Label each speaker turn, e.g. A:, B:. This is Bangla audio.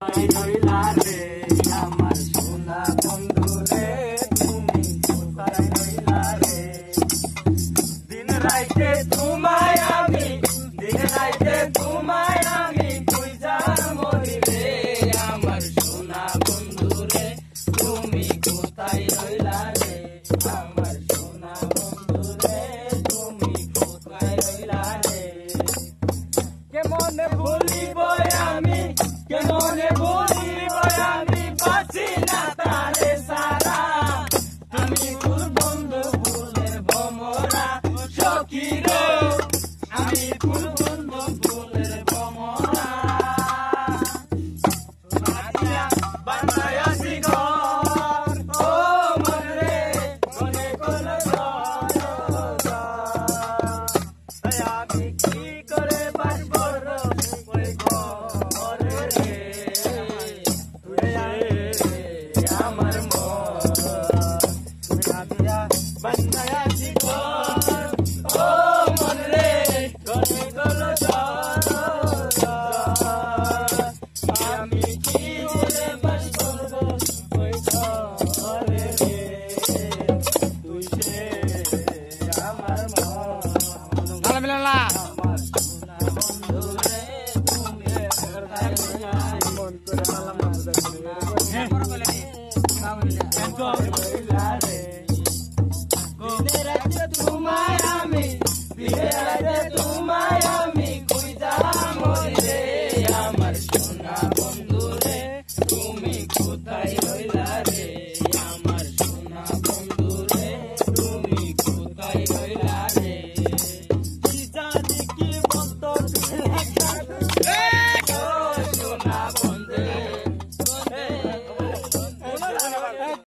A: রইলা রে আমার সোনা বন্ধু রে তুমি কোথায় রইলা রে দিন রাইতে তোমায় আমি খুঁজা মরি রে আমার সোনা বন্ধু রে তুমি কোথায় রইলা রে আমার সোনা বন্ধু রে তুমি কোথায় রইলা রে কেমনে ভুলিব আমি বাঁচি না তারে সারা আমি তোর বন্ধু ভুলের ভমরা সখী রে আমি তোর বন্ধু ভুলের ভমরা বানায় আসি ঘর ও মন রে মনে কোন আমি কি করে বাঁচব ওই ঘরে রে আমার বানায় আসি ঘর ও মন রে কোনে কোন আমি কি করে বাঁচব ওই ঘরে রে তুই সে আমার আমার সোনা বন্ধু রে তুমি কোথায় রইলা রে